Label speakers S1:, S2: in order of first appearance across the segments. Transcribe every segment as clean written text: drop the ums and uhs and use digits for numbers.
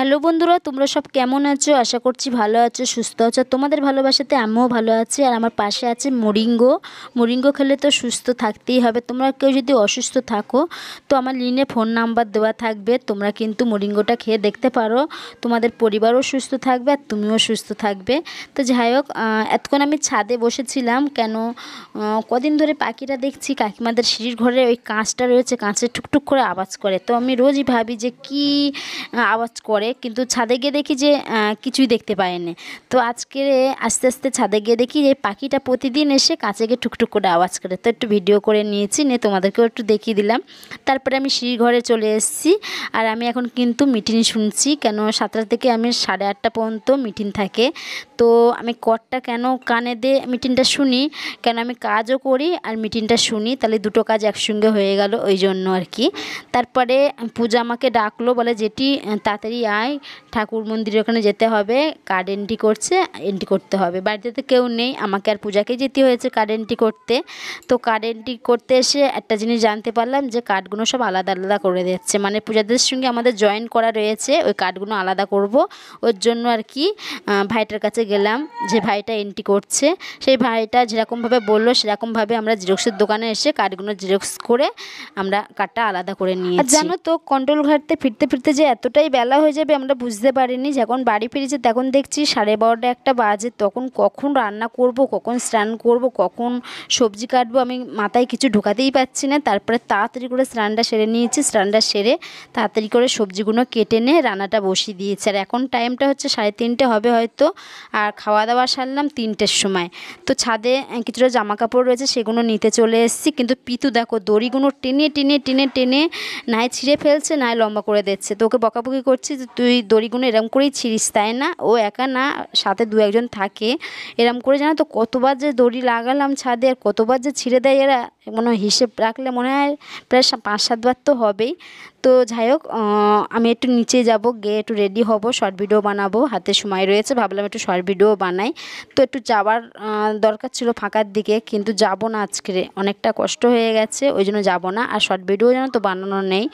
S1: Hello বন্ধুরা, তোমরা সব কেমন আছো? আশা করছি ভালো আছো, সুস্থ আছো। তোমাদের ভালোবাসাতে আমিও ভালো আছি। আর আমার পাশে আছে মোরিঙ্গো খেলে তো সুস্থ থাকতেই হবে। তোমরা কেউ যদি অসুস্থ থাকো তো আমার লিনে ফোন নাম্বার দেওয়া থাকবে, তোমরা কিন্তু মোরিঙ্গোটা খেয়ে দেখতে পারো। তোমাদের পরিবারও সুস্থ থাকবে আর তুমিও সুস্থ থাকবে। তো যাই হোক, এতক্ষণ আমি ছাদে বসেছিলাম। কেন কদিন ধরে পাখিরা দেখছি কাকিমাদের সিঁড়ির ঘরে ওই কাঁচটা রয়েছে, কাঁচে টুকটুক করে আওয়াজ করে। তো আমি রোজই ভাবি যে কি আওয়াজ করে, কিন্তু ছাদে গিয়ে দেখি যে কিছুই দেখতে পাইনি। তো আজকে আস্তে আস্তে ছাদে গিয়ে দেখি যে পাখিটা প্রতিদিন এসে কাছে গিয়ে টুকটুক করে আওয়াজ করে। তো একটু ভিডিও করে নিয়েছি, নিয়ে তোমাদেরকেও একটু দেখিয়ে দিলাম। তারপরে আমি সিঁড়ি ঘরে চলে এসেছি। আর আমি এখন কিন্তু মিটিং শুনছি। কেন 7টা থেকে আমি 8:30 পর্যন্ত মিটিং থাকে। তো আমি কর্ডটা কেন কানে দিয়ে মিটিংটা শুনি, কেন আমি কাজও করি আর মিটিংটা শুনি, তাহলে দুটো কাজ একসঙ্গে হয়ে গেল, ওই জন্য আর কি। তারপরে পূজা আমাকে ডাকলো, বলে যেটি তাড়াতাড়ি আয়, ঠাকুর মন্দিরের ওখানে যেতে হবে, কার্ড এন্ট্রি করতে হবে। বাড়িতে তো কেউ নেই, আমাকে আর পূজাকে যেতে হয়েছে কার্ড এন্ট্রি করতে। তো কার্ড এন্ট্রি করতে এসে একটা জিনিস জানতে পারলাম যে কার্ডগুলো সব আলাদা আলাদা করে দিচ্ছে, মানে পূজাদের সঙ্গে আমাদের জয়েন করা রয়েছে, ওই কার্ডগুলো আলাদা করব। ওর জন্য আর কি ভাইটার কাছে গেলাম, যে ভাইটা এন্ট্রি করছে। সেই ভাইটা যেরকমভাবে বললো সেরকমভাবে আমরা জেরক্সের দোকানে এসে কার্ডগুলো জেরক্স করে আমরা কার্ডটা আলাদা করে নিয়েছি। আর জানো তো, কন্ট্রোল ঘাটতে ফিরতে ফিরতে যে এতটাই বেলা হয়ে যাবে আমরা বুঝতে পারিনি। যখন বাড়ি ফিরেছি তখন দেখছি 12:30 একটা বাজে। তখন কখন রান্না করব, কখন স্নান করব, কখন সবজি কাটবো, আমি মাথায় কিছু ঢোকাতেই পারছি না। তারপরে তাড়াতাড়ি করে স্নানটা সেরে নিয়েছি, স্নানটা সেরে তাড়াতাড়ি করে সবজিগুলো কেটে নিয়ে রান্নাটা বসিয়ে দিয়েছি। আর এখন টাইমটা হচ্ছে 3:30 হবে হয়তো। আর খাওয়া দাওয়া সারলাম 3টের সময়। তো ছাদে কিছুটা জামা কাপড় রয়েছে, সেগুলো নিতে চলে এসেছি। কিন্তু পিতু দেখো দড়িগুলো টেনে টেনে টেনে টেনে নাই ছিঁড়ে ফেলছে, নাই লম্বা করে দিচ্ছে। তো ওকে বকাবকি করছি যে তুই দড়িগুলো এরম করেই ছিঁড়িস, তাই না? ও একা না, সাথে 2-1 জন থাকে। এরম করে জানো তো কতবার যে দড়ি লাগালাম ছাদে, আর কতবার যে ছিঁড়ে দেয় এরা, মনে হয় হিসেব রাখলে মনে হয় প্রায় 5-7 বার তো হবেই। তো যাই হোক, আমি একটু নিচে যাব, গিয়ে একটু রেডি হব, শর্ট ভিডিও বানাবো, হাতে সময় রয়েছে, ভাবলাম একটু শর্ট ভিডিও বানাই। তো একটু যাওয়ার দরকার ছিল ফাঁকার দিকে, কিন্তু যাব না আজকে, অনেকটা কষ্ট হয়ে গেছে, ওই জন্য যাব না। আর শর্ট ভিডিও যেন তো বানানো নেই,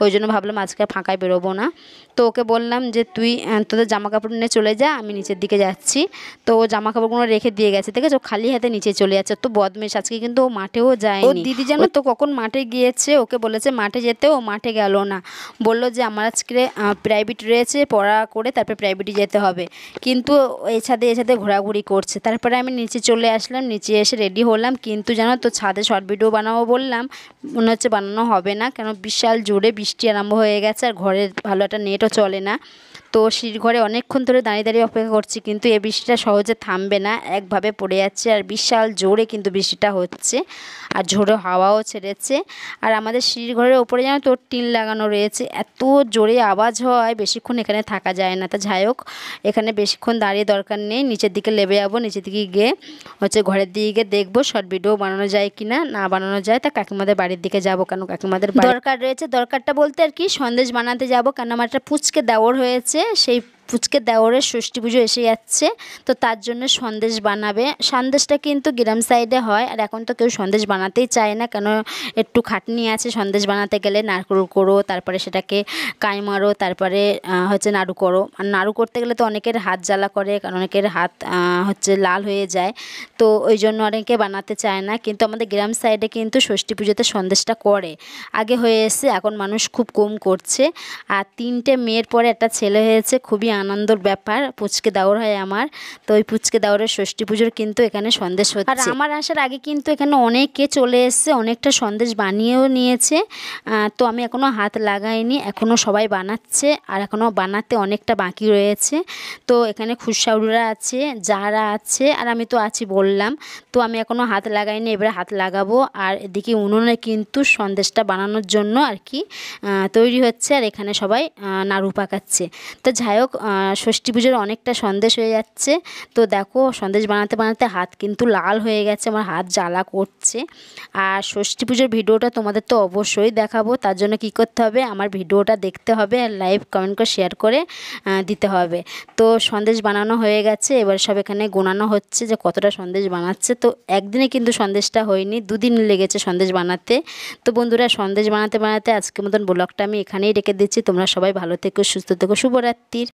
S1: ওই জন্য ভাবলাম আজকে ফাঁকায় বেরোবো না। তো ওকে বললাম যে তুই তোদের জামা কাপড় নিয়ে চলে যা, আমি নিচের দিকে যাচ্ছি। তো ও জামা কাপড়গুলো রেখে দিয়ে গেছে, দেখেছো খালি হাতে নিচে চলে যাচ্ছে। তো বদমেশ আজকে, কিন্তু ও মাঠেও যায়নি। ও দিদি জানো তো কখন মাঠে গিয়েছে, ওকে বলেছে মাঠে যেতে, ও মাঠে গেল না। বললো যে আমার আজকে প্রাইভেট রয়েছে, পড়া করে তারপরে প্রাইভেটে যেতে হবে। কিন্তু এই ছাদে ঘোরাঘুরি করছে। তারপরে আমি নিচে চলে আসলাম, নিচে এসে রেডি হলাম। কিন্তু জানো তো ছাদে শর্ট ভিডিও বানাবো বললাম, মনে হচ্ছে বানানো হবে না, কেন বিশাল জোরে বৃষ্টি আরম্ভ হয়ে গেছে আর ঘরে ভালো একটা নেটও চলে না। তো সিঁড়ি ঘরে অনেকক্ষণ ধরে দাঁড়িয়ে দাঁড়িয়ে অপেক্ষা করছি, কিন্তু এই বৃষ্টিটা সহজে থামবে না, একভাবে পড়ে যাচ্ছে। আর বিশাল জোরে কিন্তু বৃষ্টিটা হচ্ছে, আর ঝোড়ো হাওয়াও ছেড়েছে। আর আমাদের সিঁড়ি ঘরের ওপরে যেন তোর টিন লাগানো রয়েছে, এত জোরে আওয়াজ হয়, বেশিক্ষণ এখানে থাকা যায় না। তা যাই হোক, এখানে বেশিক্ষণ দাঁড়িয়ে দরকার নেই, নিচের দিকে নেমে যাবো। নিচের দিকে গিয়ে ঘরের দিকে গিয়ে দেখবো শর্ট ভিডিও বানানো যায় কি না, না বানানো যায় তা কাকিমাদের বাড়ির দিকে যাবো। কেন কাকিমাদের দরকার রয়েছে, দরকারটা বলতে আর কি সন্দেশ বানাতে যাবো। কেন আমার একটা পুচকে দেওর হয়েছে, সেই পুচকে দেওরের ষষ্ঠী পুজো এসে যাচ্ছে। তো তার জন্য সন্দেশ বানাবে। সন্দেশটা কিন্তু গ্রাম সাইডে হয়, আর এখন তো কেউ সন্দেশ বানাতেই চায় না, কেন একটু খাটনি আছে সন্দেশ বানাতে গেলে। নারকেল করো, তারপরে সেটাকে কাই মারো, তারপরে নাড়ু করো। আর নাড়ু করতে গেলে তো অনেকের হাত জ্বালা করে, কারণ অনেকের হাত লাল হয়ে যায়। তো ওই জন্য অনেকে বানাতে চায় না। কিন্তু আমাদের গ্রাম সাইডে কিন্তু ষষ্ঠী পুজোতে সন্দেশটা করে, আগে হয়ে এসে, এখন মানুষ খুব কম করছে। আর 3টে মেয়ের পরে একটা ছেলে হয়েছে, খুবই আনন্দের ব্যাপার। পুচকে দেওর হয় আমার। তো ওই পুচকে দেওরের ষষ্ঠী পুজোর কিন্তু এখানে সন্দেশ হচ্ছে। আর আমার আসার আগে কিন্তু এখানে অনেকে চলে এসছে, অনেকটা সন্দেশ বানিয়েও নিয়েছে। তো আমি এখনও হাত লাগাইনি, এখনও সবাই বানাচ্ছে, আর এখনও বানাতে অনেকটা বাকি রয়েছে। তো এখানে খুশাউরা আছে, যারা আছে, আর আমি তো আছি বললাম। তো আমি এখনও হাত লাগাইনি, এবারে হাত লাগাবো। আর এদিকে উনুনে কিন্তু সন্দেশটা বানানোর জন্য আর কি তৈরি হচ্ছে, আর এখানে সবাই নাড়ু পাকাচ্ছে। তো যাই হোক, ষষ্ঠী পুজোর অনেকটা সন্দেশ হয়ে যাচ্ছে। তো দেখো সন্দেশ বানাতে বানাতে হাত কিন্তু লাল হয়ে গেছে, আমার হাত জ্বালা করছে। আর ষষ্ঠী পুজোর ভিডিওটা তোমাদের তো অবশ্যই দেখাবো, তার জন্য কি করতে হবে, আমার ভিডিওটা দেখতে হবে আর লাইভ কমেন্ট করে শেয়ার করে দিতে হবে। তো সন্দেশ বানানো হয়ে গেছে, এবার সব এখানে গোনানো হচ্ছে যে কতটা সন্দেশ বানাচ্ছে। তো একদিনে কিন্তু সন্দেশটা হয়নি, 2 দিন লেগেছে সন্দেশ বানাতে। তো বন্ধুরা সন্দেশ বানাতে বানাতে আজকের মতন ব্লগটা আমি এখানেই রেখে দিচ্ছি। তোমরা সবাই ভালো থেকো, সুস্থ থেকো, শুভরাত্রির।